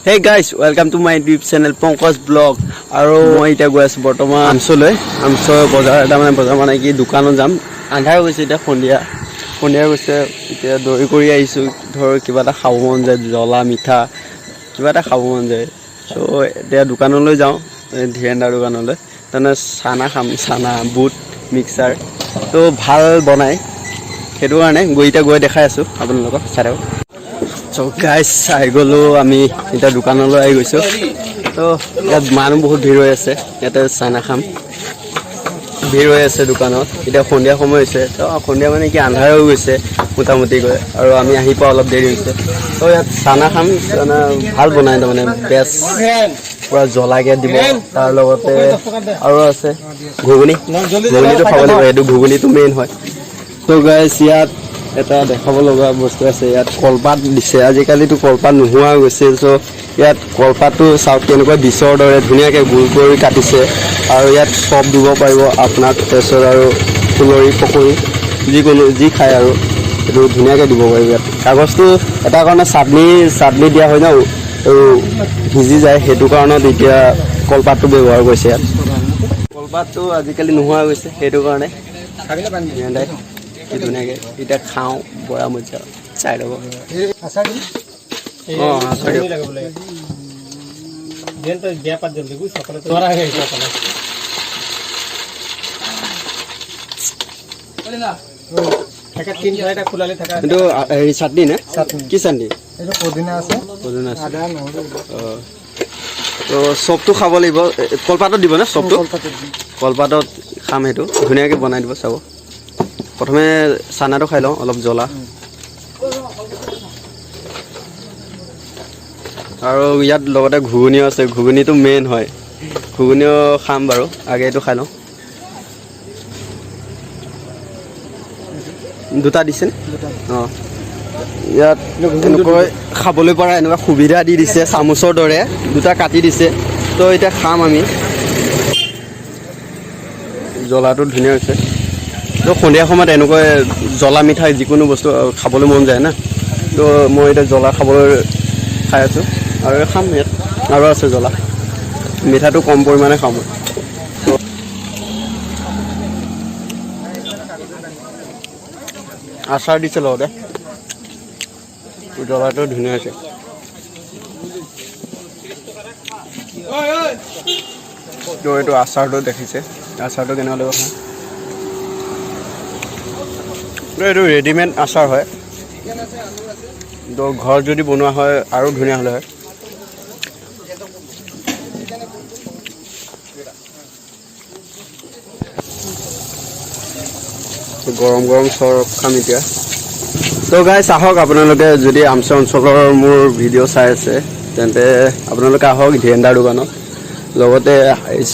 Hey guys, welcome to my YouTube channel Pankaj Vlog. আৰু মই এতিয়া গৈ আছো বৰ্তমান আমছলৈ বজাৰ এটা মানে কি দোকানত যাম আন্ধাৰ হৈছে এতিয়া সন্ধিয়া গৈছে এতিয়া দৈ কৰি আহিছো ধৰ কিবা এটা খাব মন যায় জ্বলা মিঠা কিবা এটা খাব মন যায় সো এতিয়া দোকানলৈ যাওঁ ধীৰেন্দাৰ দোকানলৈ তানে চানা খাম চানা বুট মিক্সাৰ তো ভাল বনাই সেইটো কাৰণে গৈ দেখাই আছো আপোনালোকক চাই থাকক So guys, I go আমি এটা দোকানলৈ আহি গৈছো তো ইয়াত মানুহ বহুত ভিৰ হৈ আছে ইয়াতে চানা খাম ভিৰ হৈ আছে দোকানত এতিয়া সন্ধিয়া সময় হৈছে তো সন্ধিয়া মানে কি আন্ধাৰ হৈ গৈছে মোটামুটি গৈ আৰু আমি আহি পোৱা অলপ দেৰি হৈছে তো ইয়াত চানা খাম চানা ভাল বনাই মানে বেষ্ট পুৰা জ্বলাকে দিব তাৰ লগতে আৰু আছে ঘুগুনিটো খাব লাগিব এইটো ঘুগুনিটো মেইন হয় তো গাইছ ইয়াত এটা দেখাব লগা বস্তু আছে ইয়াত কলপাত দিছে আজিকালিতো কলপাত নোহোৱা গৈছে সো ইয়াত কলপাতটো চাওক কেনেকৈ বিচৰ দৰে ধুনীয়াকৈ গোল কৰি কাটিছে আৰু ইয়াত চব দিব পাৰিব আপোনাক তেছৰ আৰু ফুলৰি পকৰি যিকোনো যি খায় আৰু এইটো ধুনীয়াকৈ দিব পাৰিব ইয়াত কাগজটো এটা কাৰণে চাটনি দিয়া হয় ন ভিজি যায় সেইটো কাৰণত এতিয়া কলপাতটো ব্যৱহাৰ কৰিছে ইয়াত কলপাতটো আজিকালি নোহোৱা গৈছে সেইটো কাৰণে ধুনীয়াকৈ এতিয়া খাওঁ বৰা মজা চাই ল'ব হেৰি চাটনি নে কি চাটনি পদিনা আছে তো চবটো খাব লাগিব কলপাতত দিব নে চবটো কলপাতত খাম সেইটো ধুনীয়াকৈ বনাই দিব চাব প্ৰথমে চানাটো খাই লওঁ অলপ জ্বলা আৰু ইয়াত লগতে ঘুগুনিও আছে ঘুগুনিটো মেইন হয় ঘুগুনিও খাম বাৰু আগে এইটো খাই লওঁ দুটা দিছেনে অঁ ইয়াত এনেকৈ খাবলৈ পৰা এনেকুৱা সুবিধা দি দিছে চামুচৰ দৰে দুটা কাটি দিছে তো এতিয়া খাম আমি জ্বলাটো ধুনীয়া হৈছে তো সন্ধিয়া সময়ত এনেকৈ জ্বলা মিঠাই যিকোনো বস্তু খাবলৈ মন যায় না তো মই এতিয়া জ্বলা খাবলৈ খাই আছোঁ আৰু খাম ইয়াত আৰু আছে জ্বলা মিঠাটো কম পৰিমাণে খাম আচাৰ দিছে লগতে জ্বলাটো ধুনীয়া হৈছে তো এইটো আচাৰটো দেখিছে আচাৰটো কেনেকুৱা লাগিব খাওঁ এইটো ৰেডিমেড আচাৰ হয় তো ঘৰত যদি বনোৱা হয় আৰু ধুনীয়া হ'লে হয় গৰম চৰ খাম এতিয়া তো গাইছ আহক আপোনালোকে যদি আমচা অঞ্চলৰ মোৰ ভিডিঅ' চাই আছে তেন্তে আপোনালোকে আহক ধীৰেন্দাৰ দোকানত লগতে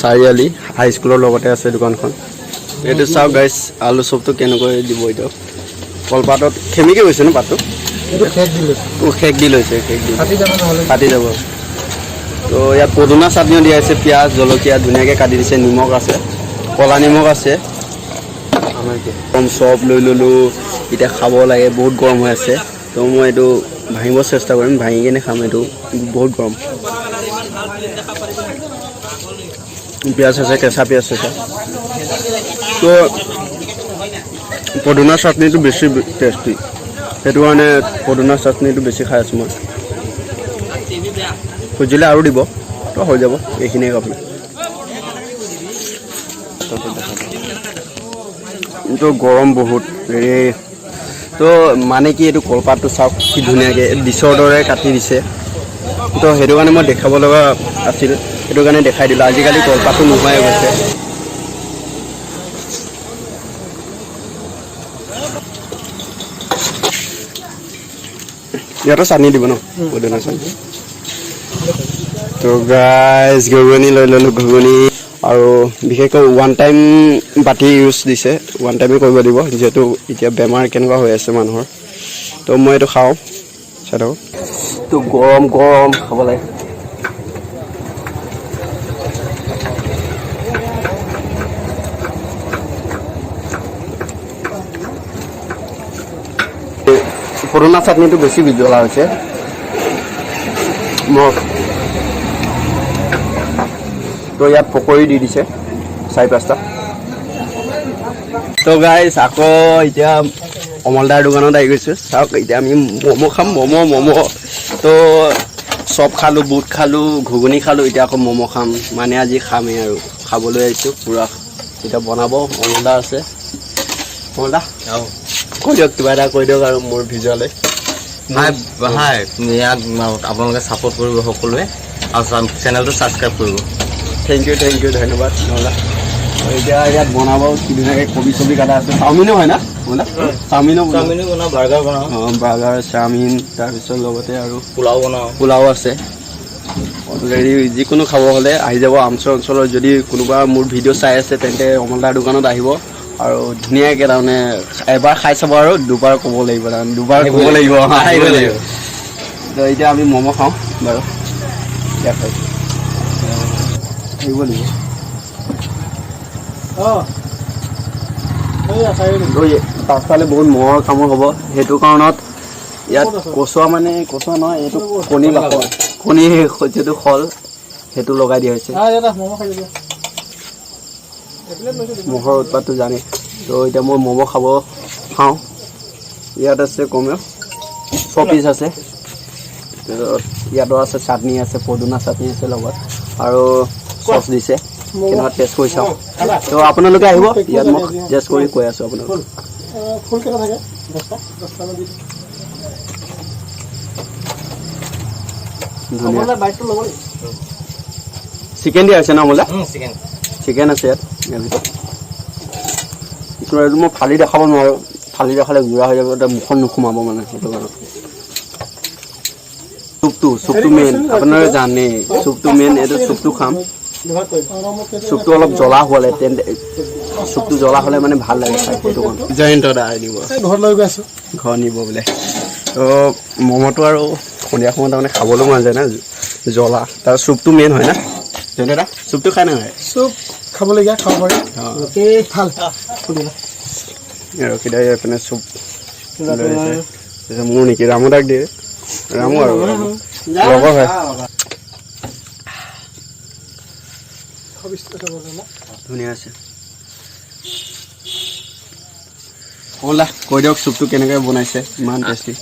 চাৰিআলি হাইস্কুলৰ লগতে আছে দোকানখন এইটো চাওক গাইছ আলু চপটো কেনেকৈ দিব এইটো কলপাতত খেমিকে গৈছে ন পাতটো খেক দি লৈছে কাটি যাব তো ইয়াত পদুনা চাটনিও দিয়া আছে পিঁয়াজ জলকীয়া ধুনীয়াকৈ কাটি দিছে নিমখ আছে ক'লা নিমখ আছে কম চপ লৈ ল'লোঁ এতিয়া খাব লাগে বহুত গৰম হৈ আছে তো মই এইটো ভাঙিব চেষ্টা কৰিম ভাঙি কিনে খাম এইটো বহুত গৰম পিঁয়াজ আছে কেঁচা পিঁয়াজ আছে তো পদুনা চাটনিটো বেছি টেষ্টি সেইটো কাৰণে পদুনা চাটনিটো বেছি খাই আছোঁ মই খুজিলে আৰু দিব তো হৈ যাব এইখিনিয়ে আপোনাৰ তো গৰম বহুত হেৰি তো মানে কি এইটো কলপাতটো চাওক কি ধুনীয়াকৈ ডিচৰ দৰে কাটি দিছে তো সেইটো কাৰণে মই দেখাব লগা আছিল সেইটো কাৰণে দেখাই দিলোঁ আজিকালি কলপাতটো নোহোৱাই গৈছে ইয়াতো চাটনি দিব ন পদিনা চাটনি তো গাইছ ঘুগুনি লৈ ল'লোঁ ঘুগুনি আৰু বিশেষকৈ ওৱান টাইম বাতি ইউজ দিছে ওৱান টাইমে কৰিব দিব যিহেতু এতিয়া বেমাৰ কেনেকুৱা হৈ আছে মানুহৰ তো মই এইটো খাওঁ চাই থাকক তো গৰম খাব লাগে পদুনা চাটনিটো বেছি জ্বলা হৈছে তো ইয়াত পকৰি দি দিছে 4-5টা। তো গাইছ আকৌ এতিয়া অমলদাৰ দোকানত আহি গৈছোঁ। চাওক এতিয়া আমি ম'ম' খাম। ম'ম' তো চপ খালোঁ, বুট খালোঁ, ঘুগুনি খালোঁ, এতিয়া আকৌ ম'ম' খাম। মানে আজি খামেই আৰু খাবলৈ আহিছোঁ পূৰা। এতিয়া বনাব অমলদা আছে। অমলদা কৈ দিয়ক, কিবা এটা কৈ দিয়ক আৰু মোৰ ভিজুৱালে। ইয়াক আপোনালোকে ছাপোৰ্ট কৰিব সকলোৱে, আৰু চেনেলটো ছাবস্ক্ৰাইব কৰিব। থেংক ইউ ধন্যবাদ অমলদা। এতিয়া ইয়াত বনাব কি ধুনীয়াকৈ কবি কাটা আছে। চাওমিনো হয় না অমলদা? চাওমিনো বনাওঁ, বাৰ্গাৰ বনাওঁ। বাৰ্গাৰ, চাওমিন, তাৰপিছত লগতে আৰু পোলাও আছে। অলৰেডি যিকোনো খাব হ'লে আহি যাব। আমচৰ অঞ্চলৰ যদি কোনোবা মোৰ ভিডিঅ' চাই আছে তেন্তে অমলদাৰ দোকানত আহিব আৰু ধুনীয়াকৈ তাৰমানে এবাৰ খাই চাব আৰু দুবাৰ ক'ব লাগিব, তাৰমানে দুবাৰ ক'ব লাগিব, আহিব লাগিব। তো এতিয়া আমি ম'ম' খাওঁ বাৰু। এতিয়া খাই আহিব লাগিব। পাছফালে বহুত মহৰ কামোৰ হ'ব। সেইটো কাৰণত ইয়াত কচুৱা নহয়, এইটো কণী যিটো খল সেইটো লগাই দিয়া হৈছে। মহৰ উৎপাতটো জানে। তো এতিয়া মই ম'ম' খাওঁ। ইয়াত আছে কমেও 6 পিচ আছে। ইয়াতো আছে চাটনি আছে, পদুনা চাটনি আছে লগত, আৰু চচ দিছে। কেনেকুৱা টেষ্ট কৰি চাওঁ। তো আপোনালোকে আহিব, ইয়াত মই টেষ্ট কৰি কৈ আছোঁ আপোনালোক। চিকেন দিয়া আছে ন অমলদা? চিকেন আছে ইয়াত। এইটো মই ফালি দেখাব নোৱাৰোঁ, ফালি দেখালে গুড়া হৈ যাব, এতিয়া মুখত নোসোমাব মানে। সেইটো কাৰণে চুপটো মেইন, আপোনালোকে জানে চুপটো মেইন। এইটো চুপটো খাম। চুপটো অলপ জ্বলা হ'লে চুপটো জ্বলা হ'লে মানে ভাল লাগে খাই। সেইটো কাৰণে জয়ন্ত দা নিব, ঘৰ নিব বোলে। তো ম'ম'টো আৰু সন্ধিয়া সময়ত তাৰমানে খাবলৈ মন যায় না, জ্বলা। তাৰ চুপটো মেইন হয় না জয়ন্ত দা? চুপটো খাই নহয়? চুপ খাবলগীয়া খাব পাৰি। ভাল ৰখিদাই এইপিনে চুপ মোৰ নেকি? ৰামু দাক দিয়ে। ৰামু আৰু লগৰ হয়। ধুনীয়া আছে। অমলদা কৈ দিয়ক চুপটো কেনেকৈ বনাইছে, ইমান টেষ্টি।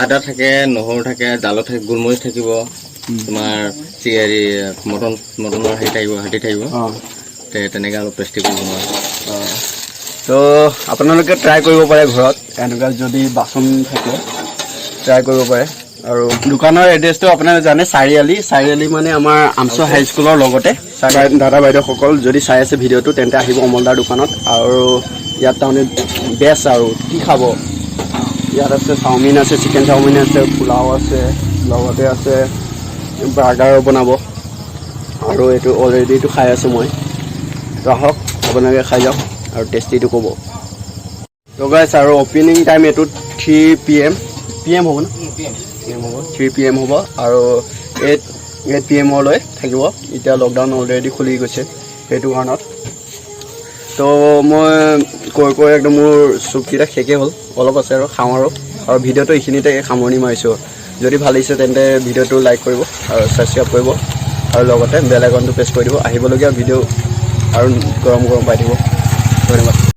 আদা থাকে, নহৰু থাকে, জালুক থাকে, গোলমৰিচ থাকিব, তোমাৰ হেৰি মটনৰ হেৰি থাকিব। তেনেকৈ অলপ টেষ্টি কৰি বনোৱা। তো আপোনালোকে ট্ৰাই কৰিব পাৰে ঘৰত, এনেকুৱা যদি বাচন থাকে ট্ৰাই কৰিব পাৰে। আৰু দোকানৰ এড্ৰেছটো আপোনালোকে জানে, চাৰিআলি মানে আমাৰ আমচু হাইস্কুলৰ লগতে। দাদা বাইদেউসকল যদি চাই আছে ভিডিঅ'টো তেন্তে আহিব অমলদাৰ দোকানত। আৰু ইয়াত তাৰমানে বেষ্ট আৰু কি খাব। ইয়াত আছে চাওমিন আছে, চিকেন চাওমিন আছে, পোলাও আছে, লগতে আছে বাৰ্গাৰো বনাব। আৰু এইটো অলৰেডিটো খাই আছোঁ মই। তো আহক আপোনালোকে খাই যাওক আৰু টেষ্টিটো ক'ব। তো গাইছ আৰু অপেনিং টাইম এইটো 3 PM হ'ব ন? 3 PM হ'ব আৰু 8 PM থাকিব। এতিয়া লকডাউন অলৰেডি খুলি গৈছে, সেইটো কাৰণত। তো মই কৈ একদম মোৰ চুপকেইটা শেষেই হ'ল, অলপ আছে আৰু খাওঁ আৰু ভিডিঅ'টো এইখিনিতে সামৰণি মাৰিছোঁ। যদি ভাল লাগিছে তেন্তে ভিডিঅ'টো লাইক কৰিব আৰু ছাবস্ক্ৰাইব কৰিব, আৰু লগতে বেল আইকনটো প্ৰেছ কৰি দিব। আহিবলগীয়া ভিডিঅ' আৰু গৰম পাই দিব।